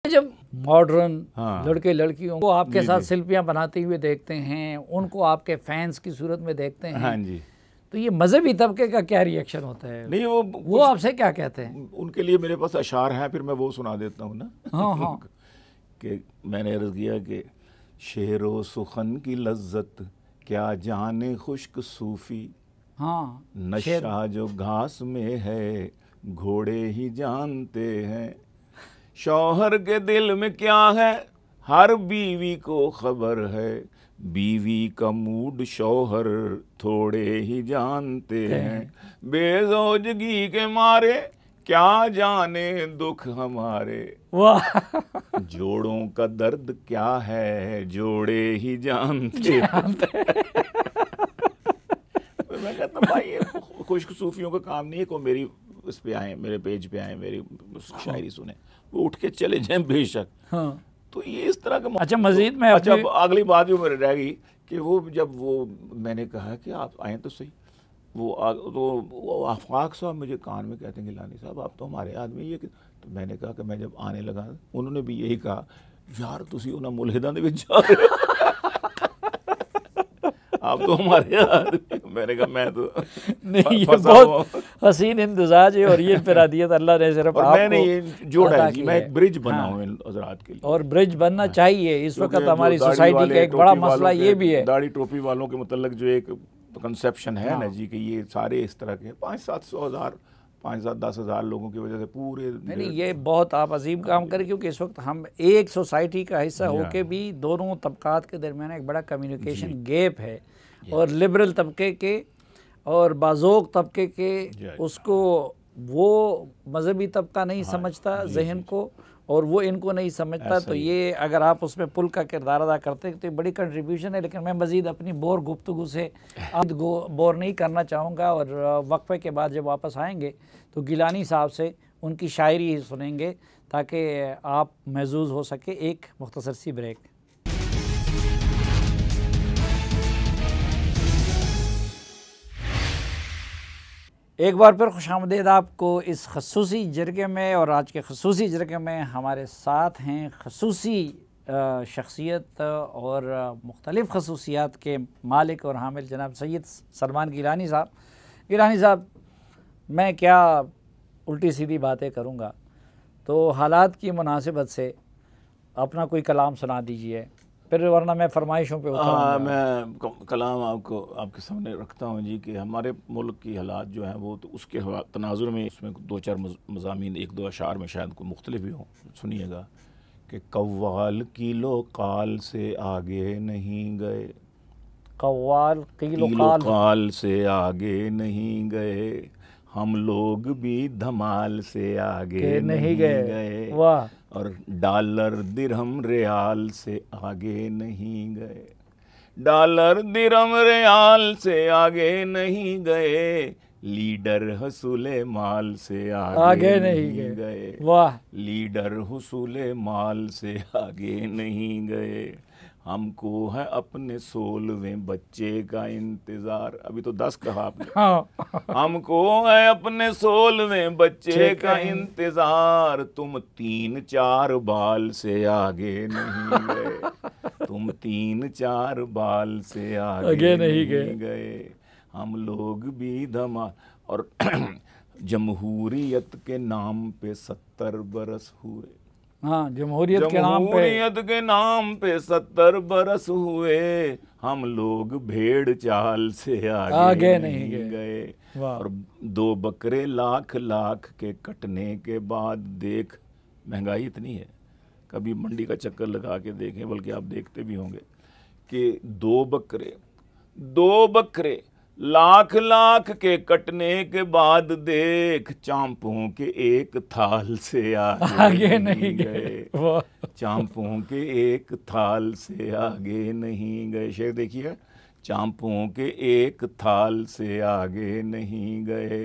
जब मॉडर्न हाँ। लड़के लड़कियों को आपके साथ सेल्फियां बनाते हुए देखते हैं, उनको आपके फैंस की सूरत में देखते हैं, हाँ जी, तो ये मजहबी तबके का क्या रिएक्शन होता है? नहीं वो आपसे क्या कहते हैं? उनके लिए मेरे पास अशार हैं, फिर मैं वो सुना देता हूँ ना। हाँ हाँ। कि मैंने अर्ज किया कि शेरो सुखन की लज्जत क्या जाने खुश्क सूफी, हाँ नशा जो घास में है घोड़े ही जानते हैं, शौहर के दिल में क्या है हर बीवी को खबर है, बीवी का मूड शौहर थोड़े ही जानते हैं, बेजोजगी के मारे क्या जाने दुख हमारे, वाह। जोड़ों का दर्द क्या है जोड़े ही जानते हैं। मैं कहता भाई ये खुश्क सूफियों का काम नहीं है, को मेरी उस पे आए, मेरे पेज पे आए, मेरी शायरी सुने, वो उठ के चले जाएं बेशक। हाँ। तो ये इस तरह का अच्छा, मजीद में अच्छा अगली बात जो मेरे रह गई कि वो जब वो मैंने कहा कि आप आए तो सही, वो आफाक साहब मुझे कान में कहते हैं गिलानी साहब आप तो हमारे आदमी ये, तो मैंने कहा कि मैं जब आने लगा उन्होंने भी यही कहा, यार तुसी उन्हें मुल्हिदां दे विच जा रहे हो, आप तो हमारे आदमी। मैंने कहा मैं तो नहीं, ये बहुत हसीन इंतजाज है और ये फिरादियत अल्लाह ने सिर्फ आपको मैंने ये जोड़ा है, मैं एक ब्रिज बना हूँ इन हज़रात के लिए, और ब्रिज बनना चाहिए। इस वक्त हमारी सोसाइटी का एक बड़ा मसला ये भी है, दाढ़ी टोपी वालों के मतलब जो एक कंसेप्शन है ना जी कि ये सारे इस तरह के 500-700,000 5-10,000 लोगों की वजह से पूरे नहीं, ये बहुत आप अजीम काम करें, क्योंकि इस वक्त हम एक सोसाइटी का हिस्सा होके भी दोनों तबकात के दरमियान एक बड़ा कम्युनिकेशन गैप है, और लिबरल तबके के और बाज़ोक तबके के उसको वो मजहबी तबका नहीं समझता जहन को, और वो इनको नहीं समझता। तो ये अगर आप उसमें पुल का किरदार अदा करते हैं तो ये बड़ी कंट्रीब्यूशन है। लेकिन मैं मज़ीद अपनी बोर गुफ्तगू से बोर नहीं करना चाहूँगा, और वक्फे के बाद जब वापस आएंगे तो गिलानी साहब से उनकी शायरी ही सुनेंगे ताकि आप महजूज़ हो सके। एक मुख्तसर सी ब्रेक। एक बार फिर खुशामदीद आपको इस खसूसी जरगे में, और आज के खसूसी जरगे में हमारे साथ हैं खसूसी शख्सियत और मुख्तलिफ़ खसूसियात के मालिक और हामिल जनाब सैयद सलमान गिलानी साहब। गिलानी साहब, मैं क्या उल्टी सीधी बातें करूँगा, तो हालात की मुनासिबत से अपना कोई कलाम सुना दीजिए, फिर वरना मैं फरमाइशों पे उतरूंगा। मैं कलाम आपको आपके सामने रखता हूँ जी कि हमारे मुल्क की हालात जो हैं वो, तो उसके तनाजुर में इसमें 2-4 मज़ामीन 1-2 अशार में शायद कोई मुख्तलिफ भी हों, सुनिएगा कि कव्वाल किलो काल से आगे नहीं गए, कव्वाल किलो काल से आगे नहीं गए, हम लोग भी धमाल से आगे नहीं गए, वाह। और डॉलर दिरहम रियाल से आगे नहीं गए, डॉलर दिरहम रियाल से आगे नहीं गए, लीडर हसूले माल से आगे नहीं गए, वाह। लीडर हुसूले माल से आगे नहीं गए, हमको है अपने 16वें बच्चे का इंतजार। अभी तो 10 कहा आपने। हमको है अपने 16वें बच्चे का इंतजार, तुम 3-4 बाल से आगे नहीं गए, तुम 3-4 बाल से आगे नहीं गए, हम लोग भी धमा। और जमहूरियत के नाम पे 70 बरस हुए, हाँ, जमहूरियत के नाम पे 70 बरस हुए, हम लोग भेड़ चाल से आगे नहीं गए, और 2 बकरे लाख के कटने के बाद देख, महंगाई इतनी है, कभी मंडी का चक्कर लगा के देखें, बल्कि आप देखते भी होंगे कि 2 बकरे लाख के कटने के बाद देख, चांपों के एक थाल से आगे नहीं गए, चांपों के एक थाल से आगे नहीं गए। शेर देखिए, चांपों के एक थाल से आगे नहीं गए,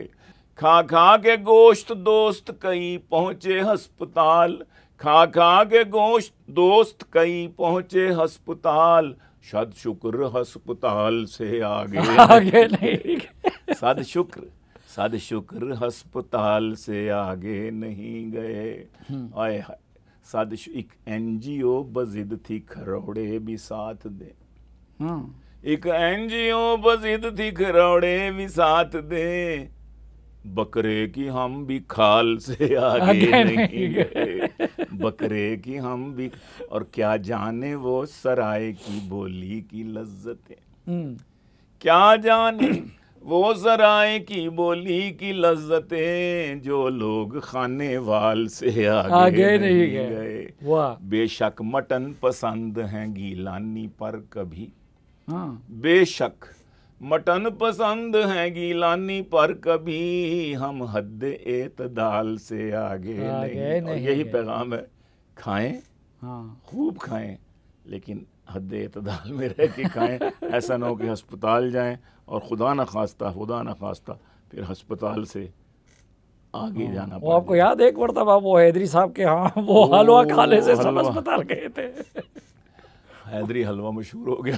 खा के गोश्त दोस्त कई पहुँचे अस्पताल, खा के गोश्त दोस्त कई पहुँचे अस्पताल, सद शुक्र अस्पताल से आगे नहीं सद शुक्र अस्पताल से आगे नहीं गए। आए साजिश एक NGO बजिद थी खरोड़े भी साथ दे। एक NGO बजिद थी खरोड़े भी साथ दे, बकरे की हम भी खाल से आगे नहीं गए, बकरे की हम भी। और क्या जाने वो सराय की बोली की लज्जतें, क्या जाने वो सराय की बोली की लज्जतें, जो लोग खाने वाल से आगे नहीं गए। बेशक मटन पसंद है गीलानी पर कभी, बेशक मटन पसंद है गीलानी पर कभी, हम हद एतदाल से आगे नहीं। और यही पैगाम है, खाएं खूब खाएं, लेकिन हद एतदाल में रह के खाएं। ऐसा ना हो कि अस्पताल जाएं और खुदा न खास्ता फिर अस्पताल से आगे जाना पड़े। आपको याद है एक मरतबा वो हैदरी साहब के यहाँ वो हलवा खाने से सब अस्पताल गए थे। हैदरी हलवा मशहूर हो गया।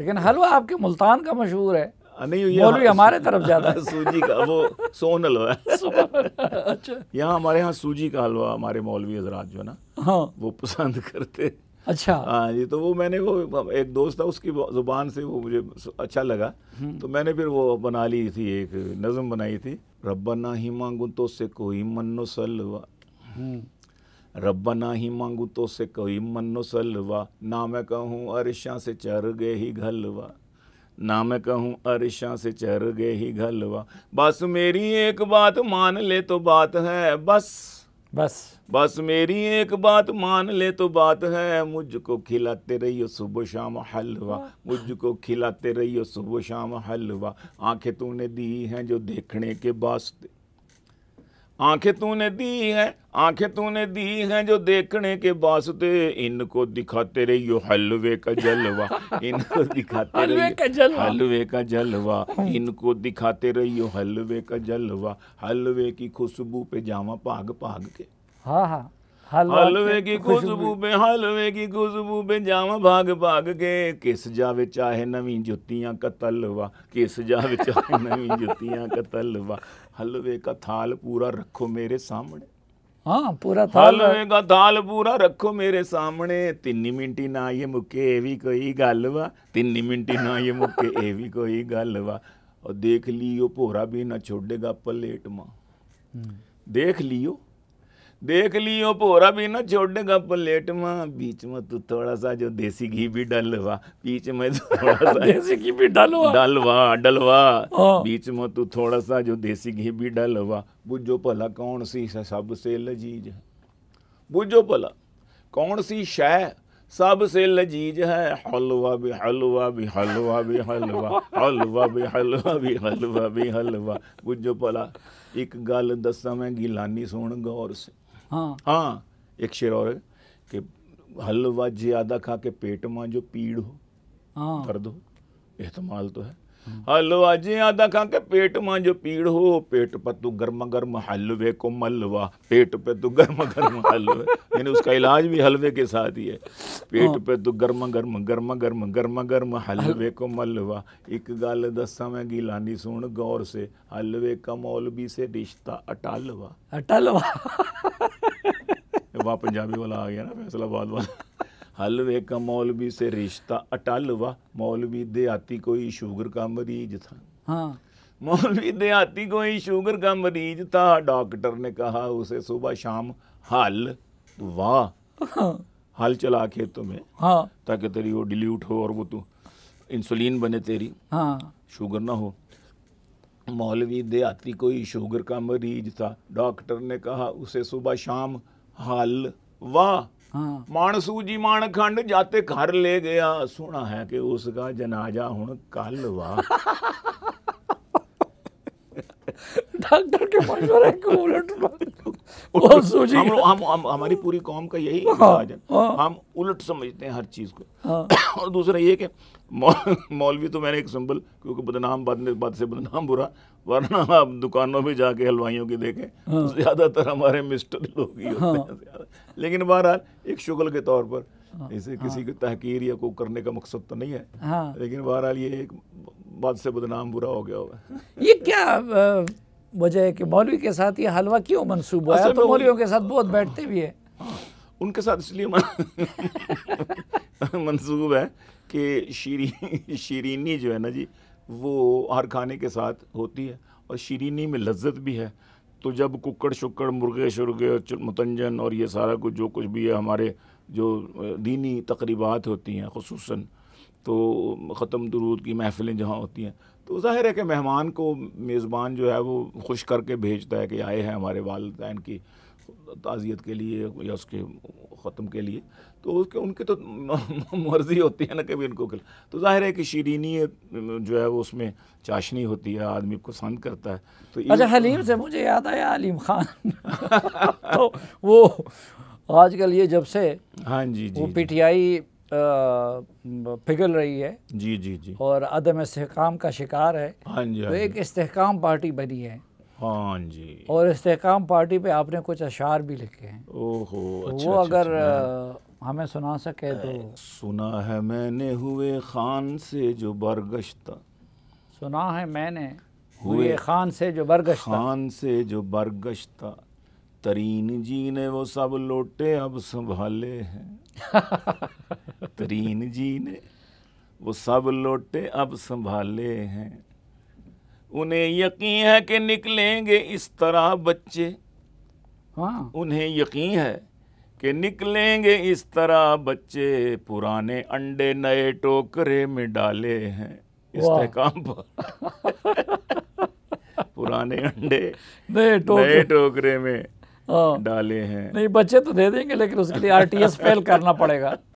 लेकिन हलवा आपके मुल्तान का मशहूर है। नहीं, मौलवी हमारे तरफ ज्यादा है। सूजी का वो सोन हलवा है। अच्छा, यहाँ हमारे यहाँ सूजी का हलवा हमारे मौलवी हजरात जो है ना, हाँ, वो पसंद करते। अच्छा, हाँ जी। तो वो मैंने वो एक दोस्त था, उसकी जुबान से वो मुझे अच्छा लगा, तो मैंने फिर वो बना ली थी, एक नज़म बनाई थी। रब्बना ही मांगू तो से कोई मन्नो सलवा, रब्बना ही मांगू तो से कोई मन्नो सलवा, ना मैं कहूँ अरशा से चर गए ही घलवा, ना मैं कहूँ अरशा से चर गए ही घलवा, बस मेरी एक बात मान ले तो बात है, बस मेरी एक बात मान ले तो बात है, मुझको खिलाते रहियो सुबह शाम हलवा, मुझको खिलाते रहियो सुबह शाम हलवा। आंखें तूने दी हैं जो देखने के वास्ते, आंखें तूने दी हैं जो देखने के वास्ते, इनको दिखाते रहियो हलवे का जलवा, इनको दिखाते रहियो हलवे का जलवा, इनको दिखाते रहियो हलवे का जलवा। हलवे की खुशबू पे जावा भाग भाग के, हाँ, हलवे की खुशबू पे जावा भाग भाग के, किस जावे चाहे नवी जुतियां का तलवा, किस जावे चाहे नवी जुतियां का तलवा। हलवे का थाल पूरा रखो मेरे सामने, हाँ, पूरा थाल, हलवे का थाल पूरा रखो मेरे सामने, 3 मिनटी ना ये मुके ए भी कोई गलवा, 3 मिनटी ना ये मुके ए भी कोई गलवा। और देख लियो भोरा भी ना छोड़ेगा प्लेट मां, देख लियो भोरा भी ना छोड़ेगा प्लेट में, बीच में तू थोड़ा सा जो देसी घी भी डलवा, बीच में थोड़ा सा देसी घी भी डलवा, बीच में तू थोड़ा सा जो देसी घी भी डलवा। बुझो भला कौन सी सबसे लजीज है, बुझो भला कौन सी शय सबसे लजीज है, हलवा भी हलवा भी हलवा भी हलवा, हलवा भी हलवा भी हलवा भी हलवा। बुझो भला एक गल दसा मैं गिलानी सुन गौर से, हाँ, एक शेर और है कि हलवा ज्यादा खा के पेट में जो पीड़ हो, दर्द हो, एहतमाल तो है। हलवा ज्यादा खा के पेट में जो पीड़ हो, पेट पर तू गर्मा गर्म हलवे को मलवा, पेट पे तू गर्मा गर्म हलवे, यानी उसका इलाज भी हलवे के साथ ही है। पेट पे तू गर्मा गर्म हलवे को मलवा। एक गल दसा मैं गिलानी सुन गौर से, हलवे का मौलवी से रिश्ता अटालवा। वहाँ पंजाबी वाला आ गया ना, फैसलाबाद वाला। हलवे का मौलवी से रिश्ता अटालवा, मौलवी देहाती कोई शुगर का मरीज था, मौलवी देहाती कोई शुगर का मरीज था, डॉक्टर ने कहा उसे सुबह शाम हल चला खेतों में, ताकि तेरी वो डिल्यूट हो और वो तू इंसुलिन बने तेरी, शुगर ना हो। मौलवी देहाती कोई शुगर का मरीज था, डॉक्टर ने कहा उसे सुबह शाम हलवा। मानसूजी मानखंड जाते घर ले गया, सुना है कि उसका जनाजा हुण कल वा। डॉक्टर के मशवरे को उलट हमारी पूरी कौम का यही इलाज है, हम उलट समझते हैं हर चीज को। और दूसरा ये कि मौलवी तो मैंने एक सिंबल, क्योंकि बदनाम बाद से बदनाम बुरा, वरना आप दुकानों में जाके हलवाइयों की देखें तो ज्यादातर हमारे मिस्टर लोग ही होते हैं। लेकिन बहरहाल एक शुगल के तौर पर इसे किसी की तहकीर या को करने का मकसद तो नहीं है, लेकिन बहरहाल ये एक बात से बदनाम बुरा हो गया होगा। ये क्या वजह है कि मौलवी के साथ ये हलवा क्यों मंसूब हुआ है? तो मौलवियों के साथ बहुत बैठते भी है। उनके साथ इसलिए मंसूब है कि शीरीनी जो है ना जी, वो हर खाने के साथ होती है और शीरीनी में लज्जत भी है। तो जब कुक्कड़ शुक्कड़ मुर्गे शुर्गे मुतंजन और ये सारा कुछ जो कुछ भी है, हमारे जो दीनी तकरीबात होती हैं खुसूसन, तो ख़त्म दुरूद की महफ़िलें जहाँ होती हैं, तो ज़ाहिर है कि मेहमान को मेज़बान जो है वो खुश करके भेजता है कि आए हैं हमारे वालिदैन की ताज़ियत के लिए या उसके ख़त्म के लिए। तो उसके उनकी तो मर्ज़ी होती है ना कभी उनको। तो ज़ाहिर है कि शीरीनी जो है वो उसमें चाशनी होती है, आदमी पसंद करता है। तो अच्छा, हलीम से मुझे याद आया अलीम खान तो वो आजकल ये जब से हाँ जी वो पीटीआई पिघल रही है जी जी जी और अदम इस्तेहकाम का शिकार है, हाँ जी, तो एक इस्तेहकाम पार्टी बनी है। हाँ जी, और इस्तेहकाम पार्टी पे आपने कुछ अशार भी लिखे हैं। ओहो, तो वो अगर हमें सुना सके तो। सुना है मैंने हुए खान से जो बरगश्ता, सुना है मैंने हुए खान से जो बरगश्ता, खान से जो बरगश्ता, तरीन जी ने वो सब लोटे अब संभाले हैं तरीन जी ने वो सब लोटे अब संभाले हैं, उन्हें यकीन है कि निकलेंगे इस तरह बच्चे। हाँ, उन्हें यकीन है कि निकलेंगे इस तरह बच्चे, पुराने अंडे नए टोकरे में डाले हैं इस्तेहकाम पर पुराने अंडे नए टोकरे में डाले हैं। नहीं, बच्चे तो दे देंगे लेकिन उसके लिए आरटीएस फेल करना पड़ेगा।